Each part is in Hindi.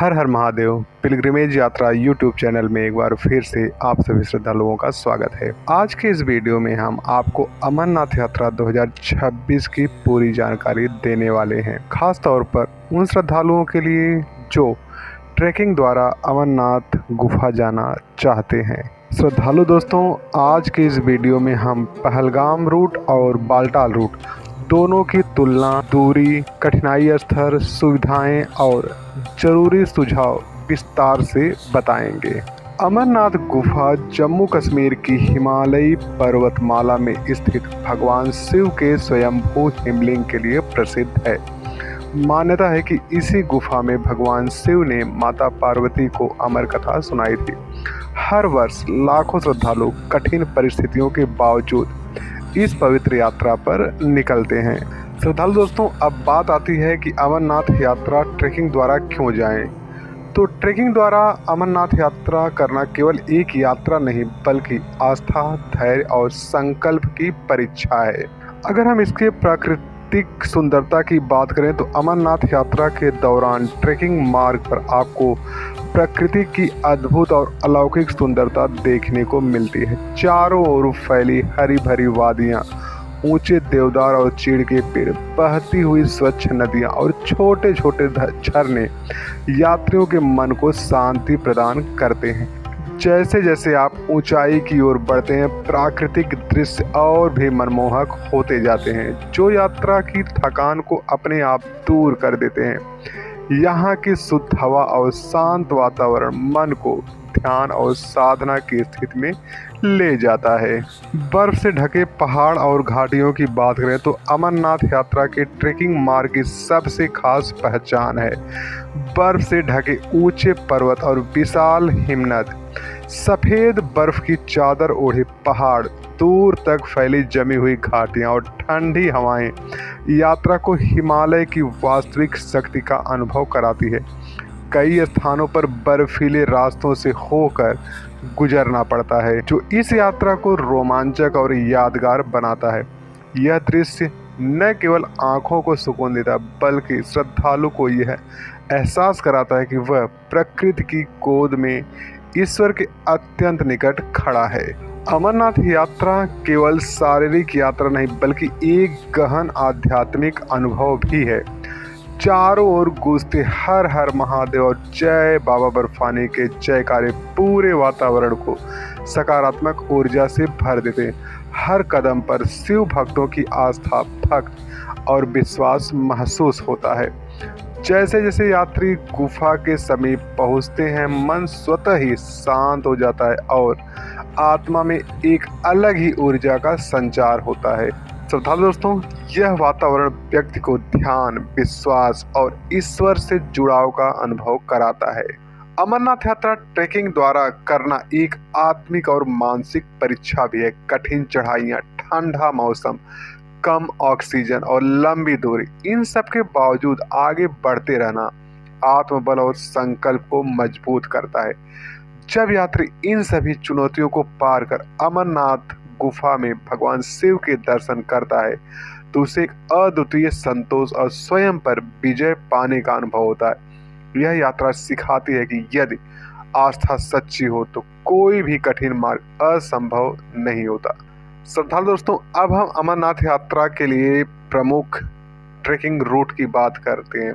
हर हर महादेव पिलग्रिमेज यात्रा यूट्यूब चैनल में एक बार फिर से आप सभी श्रद्धालुओं का स्वागत है। आज के इस वीडियो में हम आपको अमरनाथ यात्रा 2026 की पूरी जानकारी देने वाले हैं, खास तौर पर उन श्रद्धालुओं के लिए जो ट्रैकिंग द्वारा अमरनाथ गुफा जाना चाहते हैं। श्रद्धालु दोस्तों, आज के इस वीडियो में हम पहलगाम रूट और बालटाल रूट दोनों की तुलना, दूरी, कठिनाई स्तर, सुविधाएं और जरूरी सुझाव विस्तार से बताएंगे। अमरनाथ गुफा जम्मू कश्मीर की हिमालयी पर्वतमाला में स्थित भगवान शिव के स्वयंभू हिमलिंग के लिए प्रसिद्ध है। मान्यता है कि इसी गुफा में भगवान शिव ने माता पार्वती को अमर कथा सुनाई थी। हर वर्ष लाखों श्रद्धालु कठिन परिस्थितियों के बावजूद इस पवित्र यात्रा पर निकलते हैं। श्रद्धालु दोस्तों, अब बात आती है कि अमरनाथ यात्रा ट्रैकिंग द्वारा क्यों जाएं। तो ट्रैकिंग द्वारा अमरनाथ यात्रा करना केवल एक यात्रा नहीं बल्कि आस्था, धैर्य और संकल्प की परीक्षा है। अगर हम इसके प्राकृतिक सुंदरता की बात करें तो अमरनाथ यात्रा के दौरान ट्रैकिंग मार्ग पर आपको प्रकृति की अद्भुत और अलौकिक सुंदरता देखने को मिलती है। चारों ओर फैली हरी भरी वादियां, ऊंचे देवदार और चीड़ के पेड़, बहती हुई स्वच्छ नदियां और छोटे छोटे झरने यात्रियों के मन को शांति प्रदान करते हैं। जैसे जैसे आप ऊंचाई की ओर बढ़ते हैं, प्राकृतिक दृश्य और भी मनमोहक होते जाते हैं, जो यात्रा की थकान को अपने आप दूर कर देते हैं। यहाँ की शुद्ध हवा और शांत वातावरण मन को ध्यान और साधना की स्थिति में ले जाता है। बर्फ से ढके पहाड़ और घाटियों की बात करें तो अमरनाथ यात्रा के ट्रैकिंग मार्ग की सबसे खास पहचान है बर्फ से ढके ऊंचे पर्वत और विशाल हिमनद, सफेद बर्फ की चादर ओढ़े पहाड़, दूर तक फैली जमी हुई घाटियां और ठंडी हवाएं यात्रा को हिमालय की वास्तविक शक्ति का अनुभव कराती है। कई स्थानों पर बर्फीले रास्तों से होकर गुजरना पड़ता है, जो इस यात्रा को रोमांचक और यादगार बनाता है। यह दृश्य न केवल आंखों को सुकून देता बल्कि श्रद्धालु को यह एहसास कराता है कि वह प्रकृति की गोद में ईश्वर के अत्यंत निकट खड़ा है। अमरनाथ यात्रा केवल शारीरिक यात्रा नहीं बल्कि एक गहन आध्यात्मिक अनुभव भी है। चारों ओर गूंजते हर हर महादेव और जय बाबा बर्फानी के जयकारे पूरे वातावरण को सकारात्मक ऊर्जा से भर देते हैं। हर कदम पर शिव भक्तों की आस्था, भक्त और विश्वास महसूस होता है। जैसे जैसे यात्री गुफा के समीप पहुंचते हैं, मन स्वतः ही शांत हो जाता है और आत्मा में एक अलग ही ऊर्जा का संचार होता है। श्रद्धालु दोस्तों, यह वातावरण व्यक्ति को ध्यान, विश्वास और ईश्वर से जुड़ाव का अनुभव कराता है। अमरनाथ यात्रा ट्रैकिंग द्वारा करना एक आत्मिक और मानसिक परीक्षा भी है। कठिन चढ़ाइयाँ, ठंडा मौसम, कम ऑक्सीजन और लंबी दूरी, इन सब के बावजूद आगे बढ़ते रहना आत्मबल और संकल्प को मजबूत करता है। जब यात्री इन सभी चुनौतियों को पार कर अमरनाथ गुफा में भगवान शिव के दर्शन करता है तो उसे एक अद्वितीय संतोष और स्वयं पर विजय पाने का अनुभव होता है। यह यात्रा सिखाती है कि यदि आस्था सच्ची हो तो कोई भी कठिन मार्ग असंभव नहीं होता। श्रद्धालु दोस्तों, अब हम अमरनाथ यात्रा के लिए प्रमुख ट्रैकिंग रूट की बात करते हैं।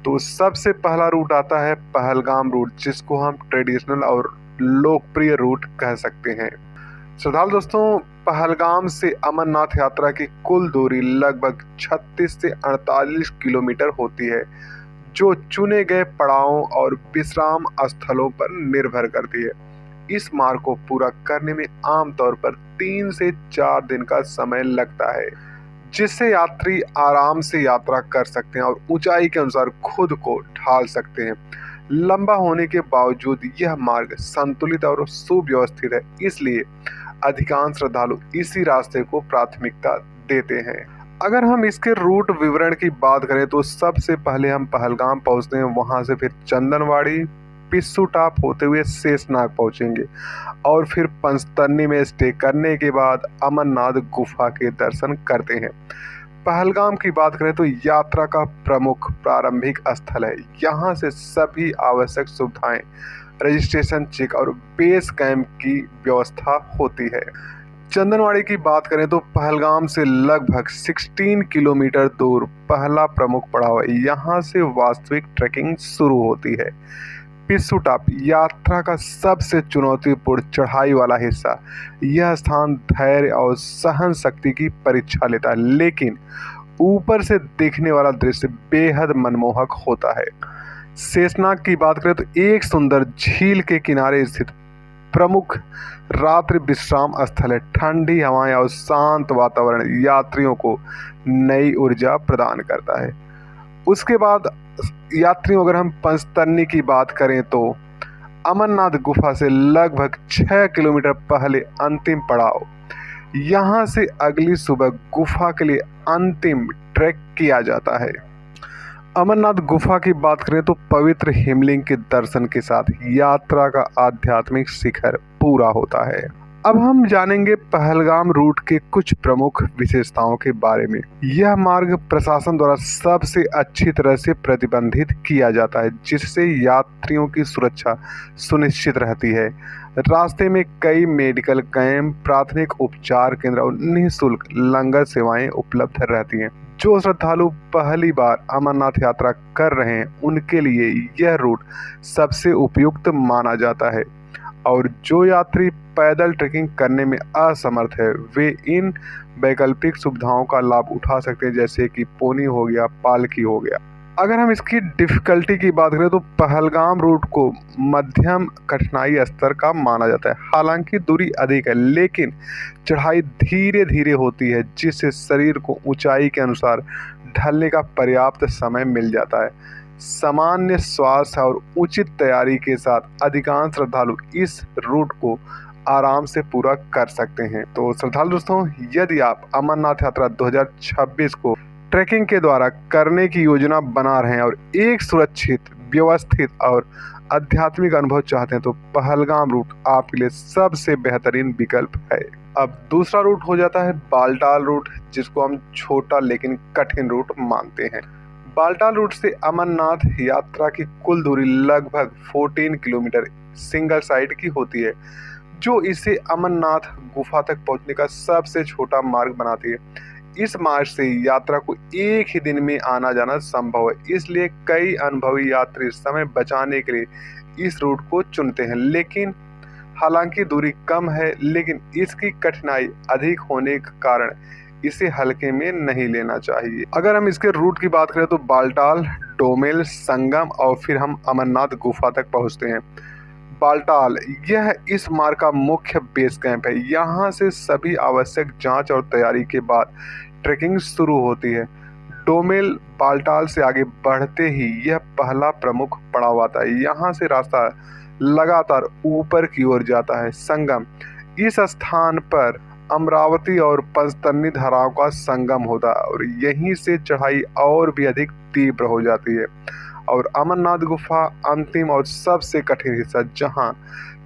तो सबसे पहला रूट आता है पहलगाम रूट, जिसको हम ट्रेडिशनल और लोकप्रिय रूट कह सकते हैं। श्रद्धालु दोस्तों, पहलगाम से अमरनाथ यात्रा की कुल दूरी लगभग 36 से 48 किलोमीटर होती है, जो चुने गए पड़ावों और विश्राम स्थलों पर निर्भर करती है। इस मार्ग को पूरा करने में आमतौर पर 3 से 4 दिन का समय लगता है, जिससे यात्री आराम से यात्रा कर सकते हैं और ऊंचाई के अनुसार खुद को ढाल सकते हैं। लंबा होने के बावजूद यह मार्ग संतुलित और सुव्यवस्थित है, इसलिए अधिकांश श्रद्धालु इसी रास्ते को प्राथमिकता देते हैं। अगर हम इसके रूट विवरण की बात करें तो सबसे पहले हम पहलगाम पहुंचते हैं, वहां से फिर चंदनवाड़ी, पिस्सू टाप होते हुए शेषनाग पहुंचेंगे और फिर पंचतरनी में स्टे करने के बाद अमरनाथ गुफा के दर्शन करते हैं। पहलगाम की बात करें तो यात्रा का प्रमुख प्रारंभिक स्थल है। यहाँ से सभी आवश्यक सुविधाएं, रजिस्ट्रेशन चेक और बेस कैंप की व्यवस्था होती है। चंदनवाड़ी की बात करें तो पहलगाम से लगभग 16 किलोमीटर दूर पहला प्रमुख पड़ाव है। यहाँ से वास्तविक ट्रैकिंग शुरू होती है। पिस्सू टॉप यात्रा का सबसे चुनौतीपूर्ण चढ़ाई वाला हिस्सा। यह स्थान धैर्य और सहन शक्ति की परीक्षा लेता है, लेकिन ऊपर से देखने वाला दृश्य बेहद मनमोहक होता है। शेषनाग की बात करें तो एक सुंदर झील के किनारे स्थित प्रमुख रात्रि विश्राम स्थल है। ठंडी हवाएं और शांत वातावरण यात्रियों को नई ऊर्जा प्रदान करता है। उसके बाद यात्रियों अगर हम पंचतरणी की बात करें तो अमरनाथ गुफा से लगभग 6 किलोमीटर पहले अंतिम पड़ाव। यहाँ से अगली सुबह गुफा के लिए अंतिम ट्रैक किया जाता है। अमरनाथ गुफा की बात करें तो पवित्र हिमलिंग के दर्शन के साथ यात्रा का आध्यात्मिक शिखर पूरा होता है। अब हम जानेंगे पहलगाम रूट के कुछ प्रमुख विशेषताओं के बारे में। यह मार्ग प्रशासन द्वारा सबसे अच्छी तरह से प्रतिबंधित किया जाता है, जिससे यात्रियों की सुरक्षा सुनिश्चित रहती है। रास्ते में कई मेडिकल कैंप, प्राथमिक उपचार केंद्र और निःशुल्क लंगर सेवाएं उपलब्ध रहती हैं। जो श्रद्धालु पहली बार अमरनाथ यात्रा कर रहे हैं उनके लिए यह रूट सबसे उपयुक्त माना जाता है, और जो यात्री पैदल ट्रैकिंग करने में असमर्थ है वे इन वैकल्पिक सुविधाओं का लाभ उठा सकते हैं, जैसे कि पोनी हो गया, पालकी हो गया। अगर हम इसकी डिफ़िकल्टी की बात करें तो पहलगाम रूट को मध्यम कठिनाई स्तर का माना जाता है। हालांकि दूरी अधिक है, लेकिन चढ़ाई धीरे धीरे होती है, जिससे शरीर को ऊंचाई के अनुसार ढलने का पर्याप्त समय मिल जाता है। सामान्य स्वास्थ्य और उचित तैयारी के साथ अधिकांश श्रद्धालु इस रूट को आराम से पूरा कर सकते हैं। तो श्रद्धालु दोस्तों, यदि आप अमरनाथ यात्रा 2026 को ट्रैकिंग के द्वारा करने की योजना बना रहे हैं और एक सुरक्षित, व्यवस्थित और आध्यात्मिक अनुभव चाहते हैं तो पहलगाम रूट आपके लिए सबसे बेहतरीन विकल्प है। अब दूसरा रूट हो जाता है बालटाल रूट, जिसको हम छोटा लेकिन कठिन रूट मानते हैं। बालटाल रूट से अमरनाथ यात्रा की कुल दूरी लगभग 14 किलोमीटर सिंगल साइड की होती है, जो इसे अमरनाथ गुफा तक पहुंचने का सबसे छोटा मार्ग बनाती है। इस मार्ग से यात्रा को एक ही दिन में आना जाना संभव है, इसलिए कई अनुभवी यात्री समय बचाने के लिए इस रूट को चुनते हैं। लेकिन हालांकि दूरी कम है, लेकिन इसकी कठिनाई अधिक होने के कारण इसे हल्के में नहीं लेना चाहिए। अगर हम इसके रूट की बात करें तो बालटाल, डोमेल, संगम और फिर हम अमरनाथ गुफा तक पहुंचते हैं। बालटाल यह इस मार्ग का मुख्य बेस कैंप है। यहाँ से सभी आवश्यक जांच और तैयारी के बाद ट्रैकिंग शुरू होती है। डोमेल बालटाल से आगे बढ़ते ही यह पहला प्रमुख पड़ाव आता है। यहाँ से रास्ता लगातार ऊपर की ओर जाता है। संगम इस स्थान पर अमरावती और पंचतरणी धाराओं का संगम होता है और यहीं से चढ़ाई और भी अधिक तीव्र हो जाती है। और अमरनाथ गुफा अंतिम और सबसे कठिन हिस्सा, जहां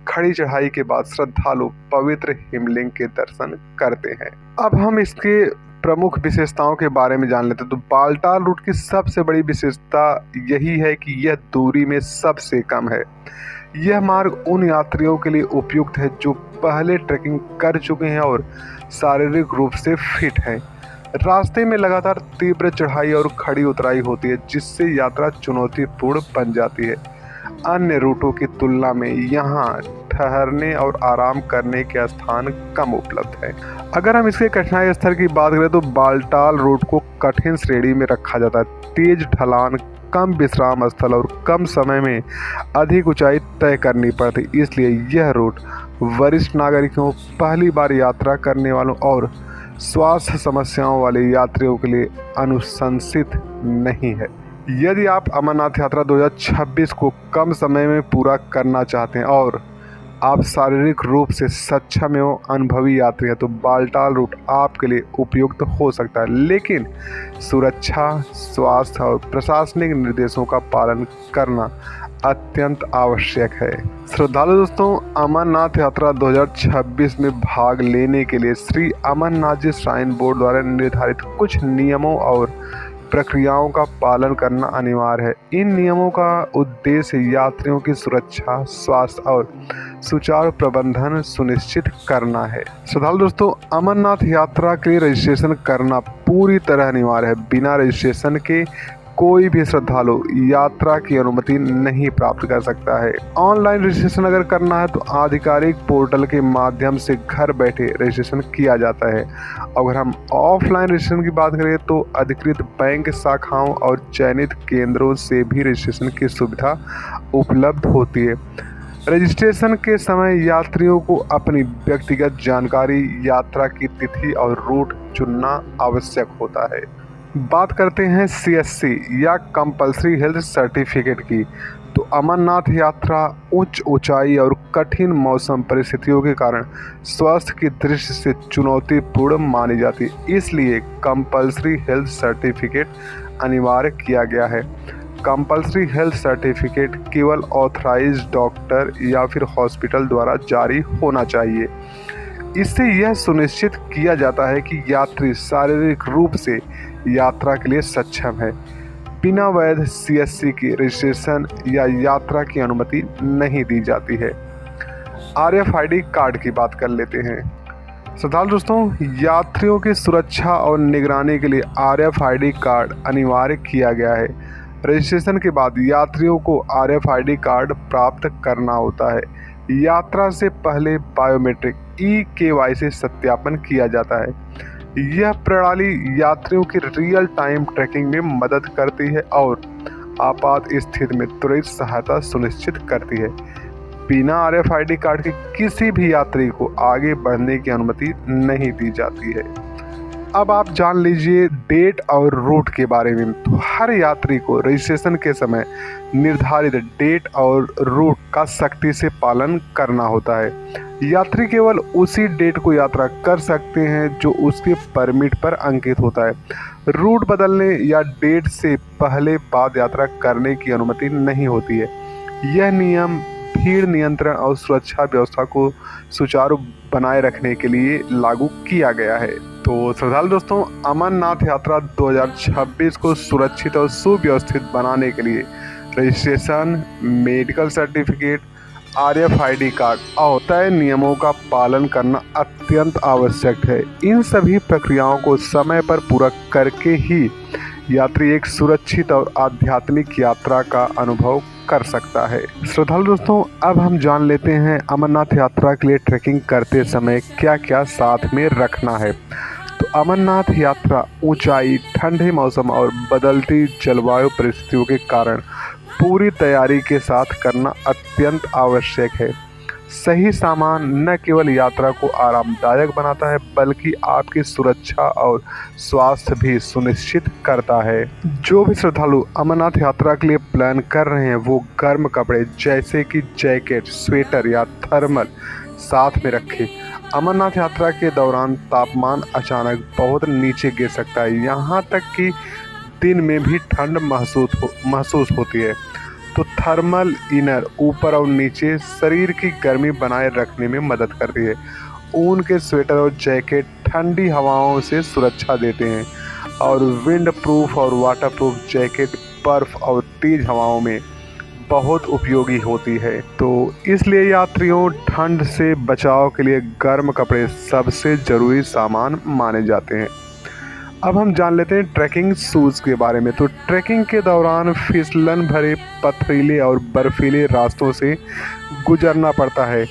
खड़ी चढ़ाई के बाद श्रद्धालु पवित्र हिमलिंग के दर्शन करते हैं। अब हम इसके प्रमुख विशेषताओं के बारे में जान लेते हैं। तो बालटाल रूट की सबसे बड़ी विशेषता यही है कि यह दूरी में सबसे कम है। यह मार्ग उन यात्रियों के लिए उपयुक्त है जो पहले ट्रैकिंग कर चुके हैं और शारीरिक रूप से फिट हैं। रास्ते में लगातार तीव्र चढ़ाई और खड़ी उतराई होती है, जिससे यात्रा चुनौतीपूर्ण बन जाती है। अन्य रूटों की तुलना में यहाँ ठहरने और आराम करने के स्थान कम उपलब्ध है। अगर हम इसके कठिनाई स्तर की बात करें तो बालटाल रूट को कठिन श्रेणी में रखा जाता है। तेज ढलान, कम विश्राम स्थल और कम समय में अधिक ऊंचाई तय करनी पड़ती, इसलिए यह रूट वरिष्ठ नागरिकों, पहली बार यात्रा करने वालों और स्वास्थ्य समस्याओं वाले यात्रियों के लिए अनुशंसित नहीं है। यदि आप अमरनाथ यात्रा 2026 को कम समय में पूरा करना चाहते हैं और आप शारीरिक रूप से सक्षम एवं अनुभवी यात्री हैं तो बालटाल रूट आपके लिए उपयुक्त हो सकता है, लेकिन सुरक्षा, स्वास्थ्य और प्रशासनिक निर्देशों का पालन करना अत्यंत आवश्यक है। श्रद्धालु दोस्तों, अमरनाथ यात्रा 2026 में भाग लेने के लिए श्री अमरनाथ जी श्राइन बोर्ड द्वारा निर्धारित कुछ नियमों और प्रक्रियाओं का पालन करना अनिवार्य है। इन नियमों का उद्देश्य यात्रियों की सुरक्षा, स्वास्थ्य और सुचारू प्रबंधन सुनिश्चित करना है। श्रद्धालु दोस्तों, अमरनाथ यात्रा के लिए रजिस्ट्रेशन करना पूरी तरह अनिवार्य है। बिना रजिस्ट्रेशन के कोई भी श्रद्धालु यात्रा की अनुमति नहीं प्राप्त कर सकता है। ऑनलाइन रजिस्ट्रेशन अगर करना है तो आधिकारिक पोर्टल के माध्यम से घर बैठे रजिस्ट्रेशन किया जाता है। अगर हम ऑफलाइन रजिस्ट्रेशन की बात करें तो अधिकृत बैंक शाखाओं और चयनित केंद्रों से भी रजिस्ट्रेशन की सुविधा उपलब्ध होती है। रजिस्ट्रेशन के समय यात्रियों को अपनी व्यक्तिगत जानकारी, यात्रा की तिथि और रूट चुनना आवश्यक होता है। बात करते हैं CSC या कंपल्सरी हेल्थ सर्टिफिकेट की, तो अमरनाथ यात्रा उच्च ऊंचाई और कठिन मौसम परिस्थितियों के कारण स्वास्थ्य की दृष्टि से चुनौतीपूर्ण मानी जाती है। इसलिए कंपल्सरी हेल्थ सर्टिफिकेट अनिवार्य किया गया है। कंपल्सरी हेल्थ सर्टिफिकेट केवल ऑथराइज्ड डॉक्टर या फिर हॉस्पिटल द्वारा जारी होना चाहिए। इससे यह सुनिश्चित किया जाता है कि यात्री शारीरिक रूप से यात्रा के लिए सक्षम है। बिना वैध CSC की रजिस्ट्रेशन या यात्रा की अनुमति नहीं दी जाती है। RFID कार्ड की बात कर लेते हैं। श्रद्धालु दोस्तों, यात्रियों की सुरक्षा और निगरानी के लिए RFID कार्ड अनिवार्य किया गया है। रजिस्ट्रेशन के बाद यात्रियों को RFID कार्ड प्राप्त करना होता है। यात्रा से पहले बायोमेट्रिक eKYC सत्यापन किया जाता है। यह प्रणाली यात्रियों की रियल टाइम ट्रैकिंग में मदद करती है और आपात स्थिति में त्वरित सहायता सुनिश्चित करती है। बिना RFID कार्ड के किसी भी यात्री को आगे बढ़ने की अनुमति नहीं दी जाती है। अब आप जान लीजिए डेट और रूट के बारे में। तो हर यात्री को रजिस्ट्रेशन के समय निर्धारित डेट और रूट का सख्ती से पालन करना होता है। यात्री केवल उसी डेट को यात्रा कर सकते हैं जो उसके परमिट पर अंकित होता है। रूट बदलने या डेट से पहले बाद यात्रा करने की अनुमति नहीं होती है। यह नियम भीड़ नियंत्रण और सुरक्षा व्यवस्था को सुचारू बनाए रखने के लिए लागू किया गया है। तो श्रद्धालु दोस्तों, अमरनाथ यात्रा 2026 को सुरक्षित और सुव्यवस्थित बनाने के लिए registration, medical certificate, RFID card और तय नियमों का पालन करना अत्यंत आवश्यक है। इन सभी प्रक्रियाओं को समय पर पूरा करके ही यात्री एक सुरक्षित और आध्यात्मिक यात्रा का अनुभव कर सकता है। श्रद्धालु दोस्तों, अब हम जान लेते हैं अमरनाथ यात्रा के लिए ट्रैकिंग करते समय क्या क्या साथ में रखना है। तो अमरनाथ यात्रा ऊंचाई, ठंडे मौसम और बदलती जलवायु परिस्थितियों के कारण पूरी तैयारी के साथ करना अत्यंत आवश्यक है। सही सामान न केवल यात्रा को आरामदायक बनाता है बल्कि आपकी सुरक्षा और स्वास्थ्य भी सुनिश्चित करता है। जो भी श्रद्धालु अमरनाथ यात्रा के लिए प्लान कर रहे हैं वो गर्म कपड़े जैसे कि जैकेट, स्वेटर या थर्मल साथ में रखें। अमरनाथ यात्रा के दौरान तापमान अचानक बहुत नीचे गिर सकता है, यहाँ तक कि दिन में भी ठंड महसूस होती है। तो थर्मल इनर ऊपर और नीचे शरीर की गर्मी बनाए रखने में मदद करती है। ऊन के स्वेटर और जैकेट ठंडी हवाओं से सुरक्षा देते हैं और विंड प्रूफ और वाटर प्रूफ जैकेट बर्फ और तेज हवाओं में बहुत उपयोगी होती है। तो इसलिए यात्रियों, ठंड से बचाव के लिए गर्म कपड़े सबसे ज़रूरी सामान माने जाते हैं। अब हम जान लेते हैं ट्रैकिंग शूज़ के बारे में। तो ट्रैकिंग के दौरान फिसलन भरे पथरीले और बर्फीले रास्तों से गुजरना पड़ता है,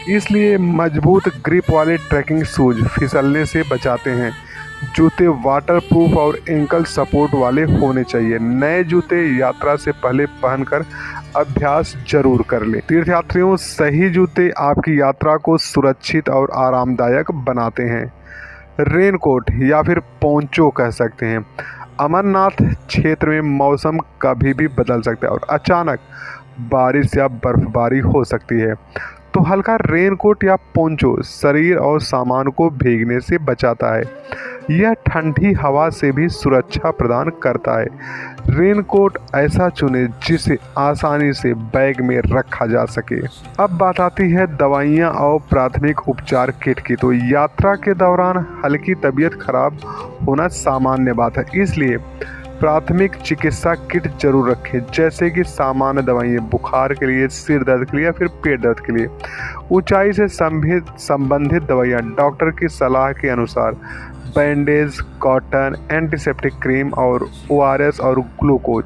इसलिए मजबूत ग्रिप वाले ट्रैकिंग शूज़ फिसलने से बचाते हैं। जूते वाटरप्रूफ और एंकल सपोर्ट वाले होने चाहिए। नए जूते यात्रा से पहले पहनकर अभ्यास जरूर कर लें। तीर्थयात्रियों, सही जूते आपकी यात्रा को सुरक्षित और आरामदायक बनाते हैं। रेनकोट या फिर पोंचो कह सकते हैं। अमरनाथ क्षेत्र में मौसम कभी भी बदल सकता है और अचानक बारिश या बर्फबारी हो सकती है, तो हल्का रेनकोट या पोंचो शरीर और सामान को भीगने से बचाता है। यह ठंडी हवा से भी सुरक्षा प्रदान करता है। रेनकोट ऐसा चुनें जिसे आसानी से बैग में रखा जा सके। अब बात आती है दवाइयाँ और प्राथमिक उपचार किट की। तो यात्रा के दौरान हल्की तबीयत खराब होना सामान्य बात है, इसलिए प्राथमिक चिकित्सा किट जरूर रखें, जैसे कि सामान्य दवाइयाँ बुखार के लिए, सिर दर्द के लिए या फिर पेट दर्द के लिए। ऊंचाई से संबंधित दवाइयाँ डॉक्टर की सलाह के अनुसार, बैंडेज, कॉटन, एंटीसेप्टिक क्रीम और ORS और ग्लूकोज।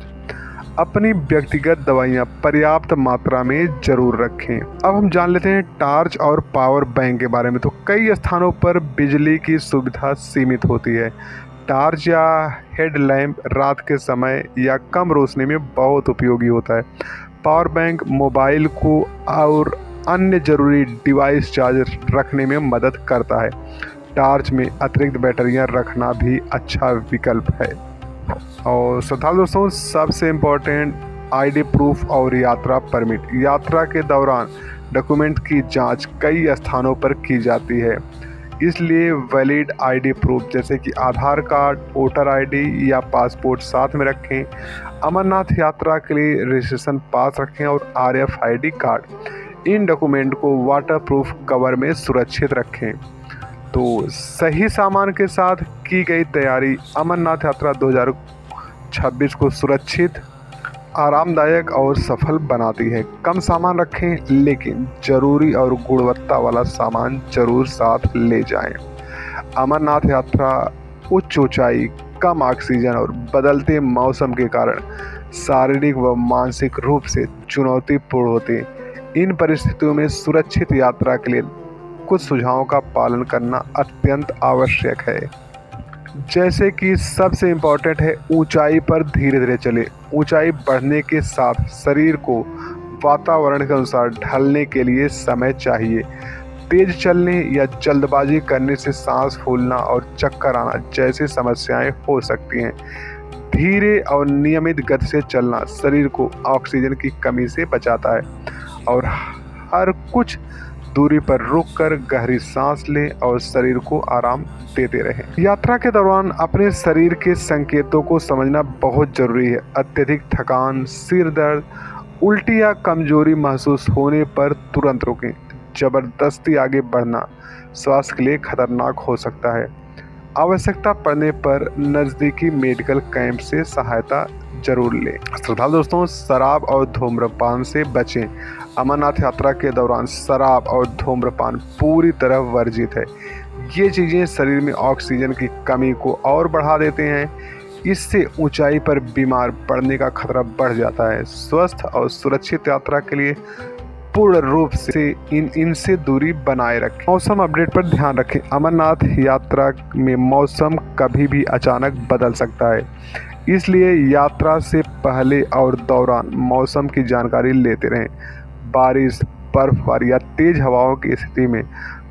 अपनी व्यक्तिगत दवाइयाँ पर्याप्त मात्रा में जरूर रखें। अब हम जान लेते हैं टॉर्च और पावर बैंक के बारे में। तो कई स्थानों पर बिजली की सुविधा सीमित होती है। टॉर्च या हेडलैम्प रात के समय या कम रोशनी में बहुत उपयोगी होता है। पावर बैंक मोबाइल को और अन्य जरूरी डिवाइस चार्ज रखने में मदद करता है। टॉर्च में अतिरिक्त बैटरियां रखना भी अच्छा विकल्प है। और श्रोताओं दोस्तों, सबसे इम्पोर्टेंट ID प्रूफ और यात्रा परमिट। यात्रा के दौरान डॉक्यूमेंट की जांच कई स्थानों पर की जाती है, इसलिए वैलिड ID प्रूफ जैसे कि आधार कार्ड, वोटर ID या पासपोर्ट साथ में रखें। अमरनाथ यात्रा के लिए रजिस्ट्रेशन पास रखें और RFID कार्ड। इन डॉक्यूमेंट को वाटरप्रूफ कवर में सुरक्षित रखें। तो सही सामान के साथ की गई तैयारी अमरनाथ यात्रा 2026 को सुरक्षित, आरामदायक और सफल बनाती है। कम सामान रखें, लेकिन जरूरी और गुणवत्ता वाला सामान जरूर साथ ले जाएं। अमरनाथ यात्रा उच्च ऊंचाई, कम ऑक्सीजन और बदलते मौसम के कारण शारीरिक व मानसिक रूप से चुनौतीपूर्ण होती है। इन परिस्थितियों में सुरक्षित यात्रा के लिए कुछ सुझावों का पालन करना अत्यंत आवश्यक है, जैसे कि सबसे इम्पोर्टेंट है ऊंचाई पर धीरे धीरे चले। ऊंचाई बढ़ने के साथ शरीर को वातावरण के अनुसार ढलने के लिए समय चाहिए। तेज चलने या जल्दबाजी करने से सांस फूलना और चक्कर आना जैसी समस्याएं हो सकती हैं। धीरे और नियमित गति से चलना शरीर को ऑक्सीजन की कमी से बचाता है। और हर कुछ दूरी पर रुककर गहरी सांस लें और शरीर को आराम देते रहें। यात्रा के दौरान अपने शरीर के संकेतों को समझना बहुत जरूरी है। अत्यधिक थकान, सिर दर्द, उल्टी या कमजोरी महसूस होने पर तुरंत रुकें। जबरदस्ती आगे बढ़ना स्वास्थ्य के लिए खतरनाक हो सकता है। आवश्यकता पड़ने पर नज़दीकी मेडिकल कैंप से सहायता जरूर लें। श्रोताओं दोस्तों, शराब और धूम्रपान से बचें। अमरनाथ यात्रा के दौरान शराब और धूम्रपान पूरी तरह वर्जित है। ये चीज़ें शरीर में ऑक्सीजन की कमी को और बढ़ा देते हैं। इससे ऊंचाई पर बीमार पड़ने का खतरा बढ़ जाता है। स्वस्थ और सुरक्षित यात्रा के लिए पूर्ण रूप से इनसे दूरी बनाए रखें। मौसम अपडेट पर ध्यान रखें। अमरनाथ यात्रा में मौसम कभी भी अचानक बदल सकता है, इसलिए यात्रा से पहले और दौरान मौसम की जानकारी लेते रहें। बारिश, बर्फबारी या तेज हवाओं की स्थिति में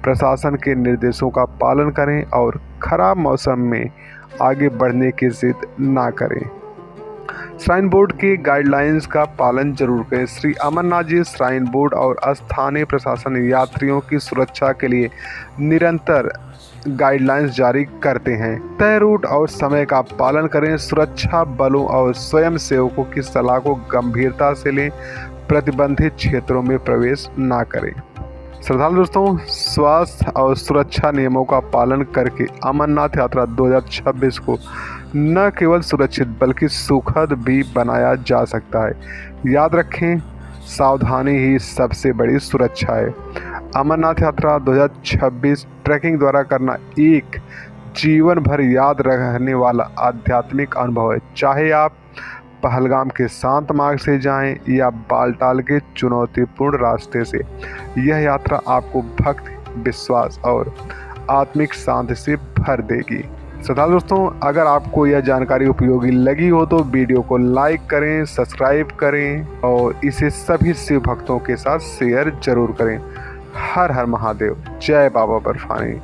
प्रशासन के निर्देशों का पालन करें और खराब मौसम में आगे बढ़ने की जिद ना करें। श्राइन बोर्ड के गाइडलाइंस का पालन जरूर करें। श्री अमरनाथ जी श्राइन बोर्ड और स्थानीय प्रशासन यात्रियों की सुरक्षा के लिए निरंतर गाइडलाइंस जारी करते हैं। तय रूट और समय का पालन करें। सुरक्षा बलों और स्वयं सेवकों की सलाह को गंभीरता से लें। प्रतिबंधित क्षेत्रों में प्रवेश ना करें। श्रद्धालु दोस्तों, स्वास्थ्य और सुरक्षा नियमों का पालन करके अमरनाथ यात्रा 2026 को न केवल सुरक्षित बल्कि सुखद भी बनाया जा सकता है। याद रखें, सावधानी ही सबसे बड़ी सुरक्षा है। अमरनाथ यात्रा 2026 ट्रैकिंग द्वारा करना एक जीवन भर याद रहने वाला आध्यात्मिक अनुभव है। चाहे आप पहलगाम के शांत मार्ग से जाएं या बालटाल के चुनौतीपूर्ण रास्ते से, यह यात्रा आपको भक्ति, विश्वास और आत्मिक शांति से भर देगी। श्रोताओं दोस्तों, अगर आपको यह जानकारी उपयोगी लगी हो तो वीडियो को लाइक करें, सब्सक्राइब करें और इसे सभी शिव भक्तों के साथ शेयर जरूर करें। हर हर महादेव। जय बाबा बर्फानी।